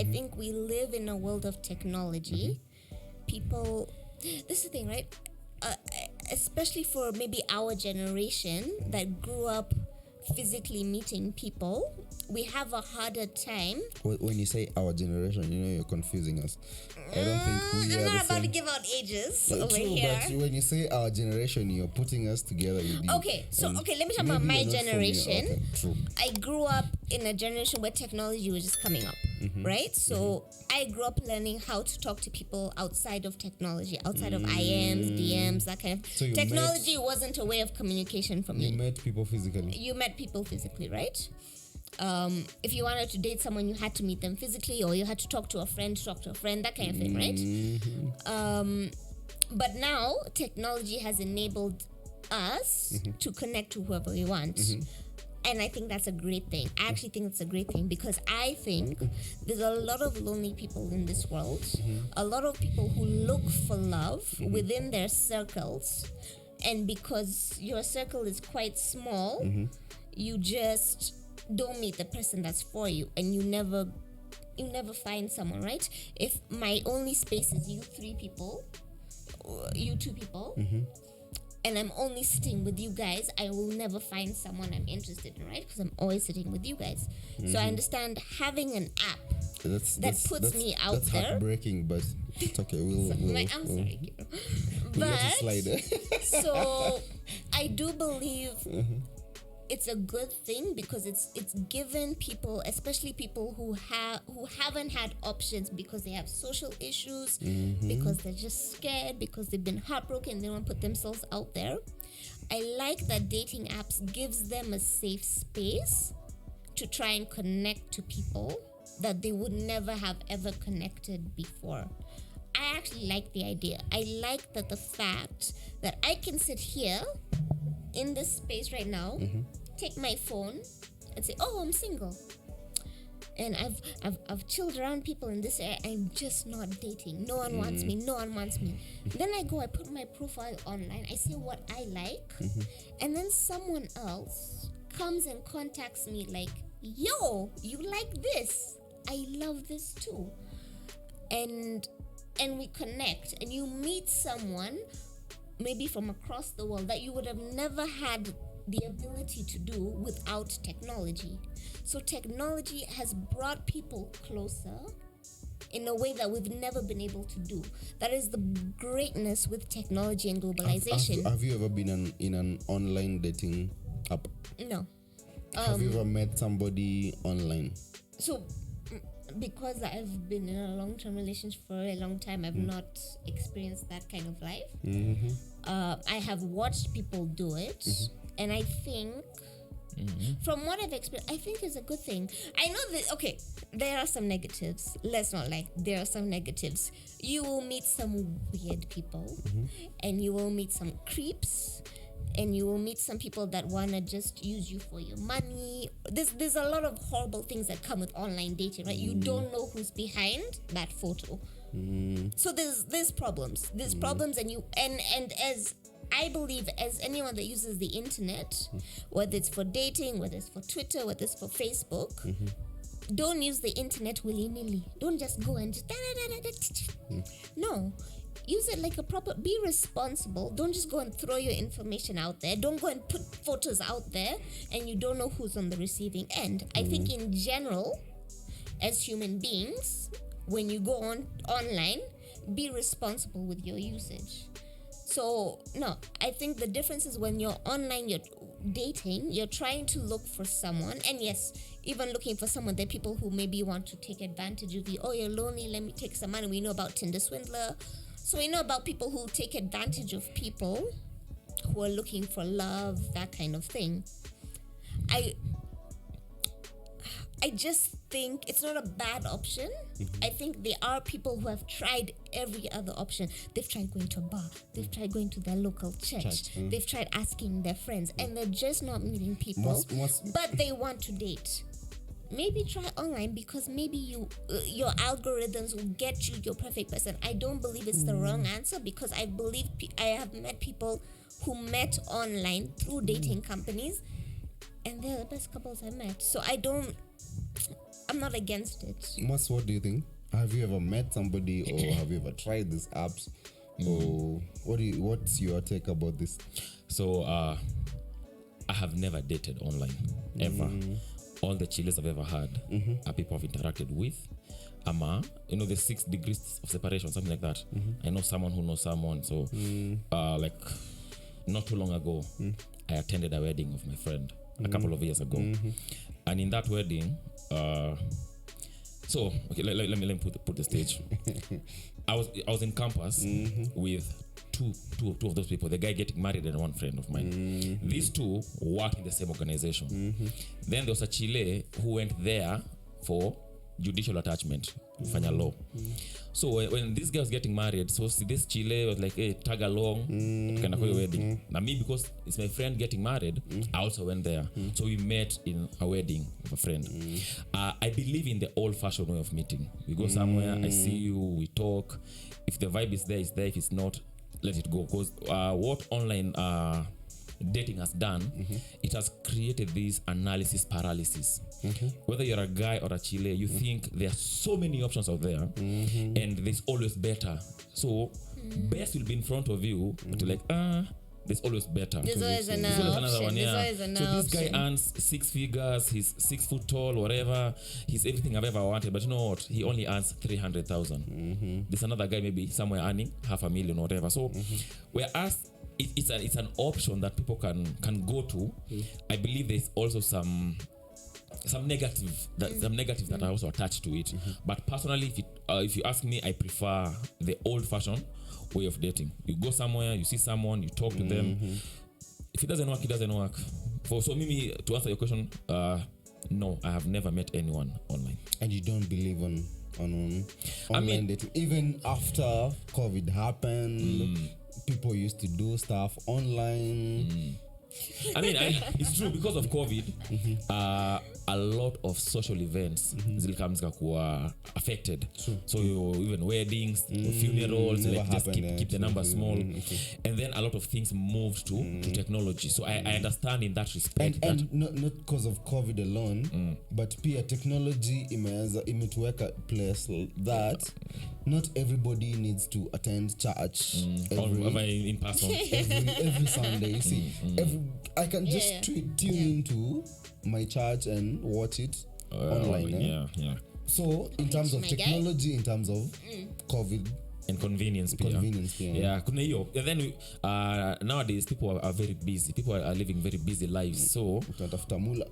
I think we live in a world of technology. People, this is the thing, right? Especially for maybe our generation that grew up physically meeting people, we have a harder time. When you say our generation, you're confusing us. I don't think we I'm are not the about to same. give out ages True, over here. but when you say our generation, you're putting us together with you. Okay, let me talk about my generation. Okay, true. I grew up in a generation where technology was just coming up, right? So I grew up learning how to talk to people outside of technology, outside of IMs, DMs, that kind of. So technology wasn't a way of communication for me. You met people physically. You met people physically, right? If you wanted to date someone, you had to meet them physically, or you had to talk to a friend, that kind of thing, right? But now technology has enabled us to connect to whoever we want. And I think that's a great thing. I actually think it's a great thing because I think there's a lot of lonely people in this world. A lot of people who look for love within their circles. And because your circle is quite small, you just don't meet the person that's for you, and you never find someone, right? If my only space is you 3 people, you 2 people, and I'm only sitting with you guys, I will never find someone I'm interested in, right? Because I'm always sitting with you guys. So I understand having an app that puts me out that's there. Heartbreaking, but it's okay. I'm sorry, Kiro. But so I do believe it's a good thing because it's given people, especially people who haven't had options because they have social issues, because they're just scared, because they've been heartbroken, they don't put themselves out there. I like that dating apps gives them a safe space to try and connect to people that they would never have ever connected before. I actually like the idea. I like that the fact that I can sit here in this space right now, take my phone and say, oh, I'm single. And I've chilled around people in this area. I'm just not dating. No one wants me. Then I put my profile online. I say what I like. And then someone else comes and contacts me like, yo, you like this? I love this too. And we connect. And you meet someone maybe from across the world that you would have never had the ability to do without technology. So technology has brought people closer in a way that we've never been able to do. That is the greatness with technology and globalization. Have you ever been in an online dating app? No. Have you ever met somebody online? So because I've been in a long-term relationship for a long time, I've not experienced that kind of life. I have watched people do it, and I think from what I've experienced, I think it's a good thing. I know that, okay, there are some negatives. Let's not lie, there are some negatives. You will meet some weird people, and you will meet some creeps, and you will meet some people that want to just use you for your money. There's a lot of horrible things that come with online dating, right? You don't know who's behind that photo. So there's problems. There's problems, and as I believe, as anyone that uses the internet, whether it's for dating, whether it's for Twitter, whether it's for Facebook, don't use the internet willy-nilly. Don't just go and no. Use it like a proper, be responsible. Don't just go and throw your information out there. Don't go and put photos out there and you don't know who's on the receiving end. I think in general, as human beings, when you go online, be responsible with your usage. So, no, I think the difference is when you're online, you're dating, you're trying to look for someone. And yes, even looking for someone, there are people who maybe want to take advantage of you. Oh, you're lonely, let me take some money. We know about Tinder swindler. So we know about people who take advantage of people who are looking for love, that kind of thing. I just think it's not a bad option. I think there are people who have tried every other option. They've tried going to a bar. They've tried going to their local church. They've tried asking their friends. And they're just not meeting people. But they want to date. Maybe try online because maybe your algorithms will get you your perfect person. I don't believe it's the wrong answer because I believe I have met people who met online through dating companies, and they're the best couples I've met. So I'm not against it. Mwas, what do you think? Have you ever met somebody or have you ever tried these apps? Or what's your take about this? So I have never dated online ever. All the chiles I've ever had are people I've interacted with. The 6 degrees of separation, something like that. I know someone who knows someone. So like not too long ago, I attended a wedding of my friend a couple of years ago. And in that wedding, so okay, let me put the stage. I was in campus with two of those people. The guy getting married and one friend of mine. These two work in the same organization. Then there was a Chile who went there for judicial attachment, fanya law. So when this guy was getting married, so this Chile was like, hey, tag along, kind of wedding. Now me, because it's my friend getting married, I also went there. So we met in a wedding of a friend. I believe in the old-fashioned way of meeting. We go somewhere, I see you, we talk. If the vibe is there, it's there. If it's not, let it go. Because what online dating has done, it has created this analysis paralysis. Whether you're a guy or a Chile, you think there are so many options out there, and there's always better. So best will be in front of you, but you're like, there's always better. There's always another one. Yeah. So this guy earns 6 figures, he's 6 foot tall, whatever, he's everything I've ever wanted, but you know what, he only earns 300,000. There's another guy maybe somewhere earning 500,000 or whatever. So whereas it's an option that people can go to. I believe there's also some negative that are also attached to it. But personally, if you ask me, I prefer the old-fashioned way of dating. You go somewhere, you see someone, you talk to them. If it doesn't work, it doesn't work. So maybe to answer your question, no, I have never met anyone online. And you don't believe on online dating, even after COVID happened? People used to do stuff online. It's true, because of COVID, a lot of social events zilikuwa affected. So even weddings, funerals, just keep the numbers small. And then a lot of things moved to technology. So I understand in that respect. And not because of COVID alone, but pia technology imetuweka place that not everybody needs to attend church in person every Sunday. You see, I can just tune into my church and watch it online. So in terms of technology, in terms of COVID and convenience. Kuna hiyo. And then nowadays people are very busy. People are living very busy lives. So utatafuta mula.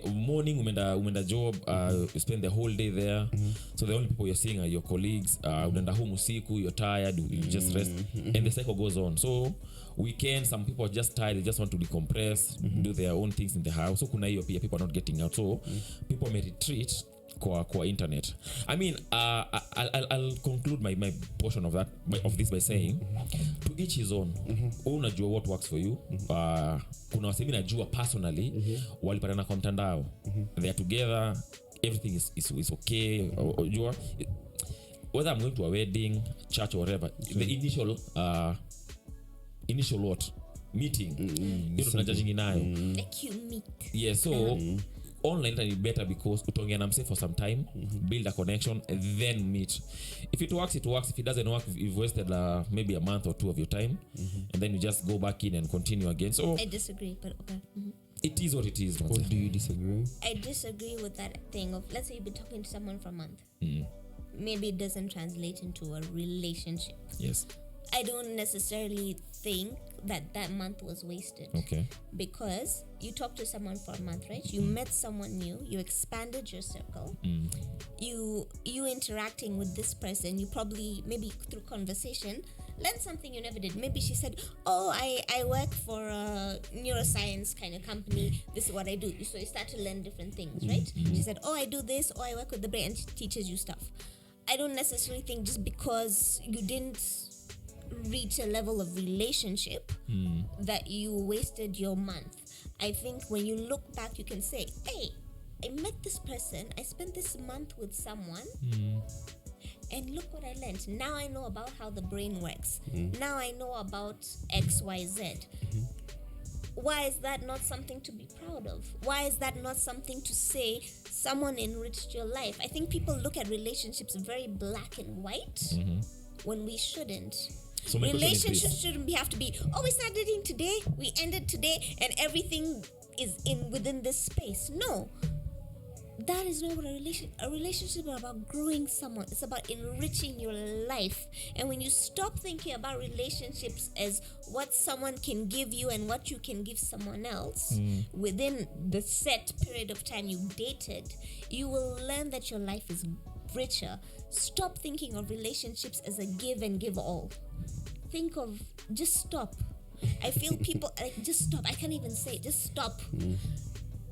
Morning umenda job, you spend the whole day there. So the only people you're seeing are your colleagues. Unaenda home usiku, you're tired, you just rest, and the cycle goes on. So weekend, some people are just tired, they just want to decompress, do their own things in the house. So kuna hiyo pia, people are not getting out. So people may retreat kwa internet. I'll conclude my portion of this by saying to each his own. Unajua what works for you. Kuna wasemi najua personally walipatana kwa mtandao. They are together, everything is okay. Whether I'm going to a wedding, church or whatever, the initial what meeting, tunajudging nayo. Like you meet. Yeah, so online is better because utongea na mse for some time, build a connection, and then meet. If it works, it works. If it doesn't work, you've wasted maybe a month or 2 of your time, and then you just go back in and continue again. So I disagree, but okay. It is what it is. What do you disagree? I disagree with that thing of, let's say you've been talking to someone for a month. Maybe it doesn't translate into a relationship. Yes. I don't necessarily think that month was wasted. Okay. Because you talked to someone for a month, right? You met someone new, you expanded your circle. You interacting with this person, you probably, maybe through conversation, learned something you never did. Maybe she said, oh, I work for a neuroscience kind of company. This is what I do. So you start to learn different things, right? She said, oh, I do this, or I work with the brain, and she teaches you stuff. I don't necessarily think just because you didn't reach a level of relationship that you wasted your month. I think when you look back, you can say, hey, I met this person, I spent this month with someone, and look what I learned. Now I know about how the brain works. Now I know about XYZ. why is that not something to be proud of? Why is that not something to say someone enriched your life? I think people look at relationships very black and white when we shouldn't. So relationships shouldn't have to be, oh, we started dating today, we ended today, and everything is within this space. No. That is not what a relationship is about. Growing someone. It's about enriching your life. And when you stop thinking about relationships as what someone can give you and what you can give someone else within the set period of time you dated, you will learn that your life is richer. Stop thinking of relationships as a give and give all. Just stop. I feel people like, just stop. I can't even say it. Just stop.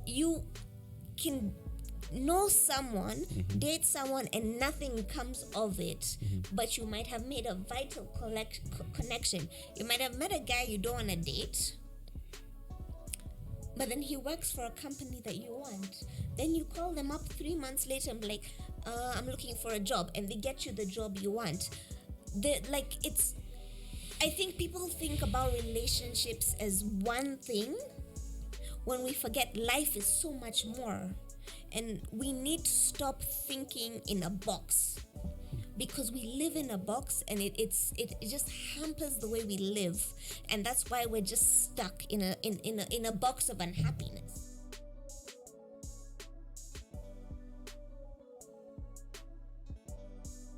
You can know someone, date someone, and nothing comes of it, but you might have made a vital connection. You might have met a guy you don't want to date, but then he works for a company that you want. Then you call them up 3 months later and be like, I'm looking for a job, and they get you the job you want. I think people think about relationships as one thing when we forget life is so much more. And we need to stop thinking in a box, because we live in a box, and it just hampers the way we live, and that's why we're just stuck in a box of unhappiness.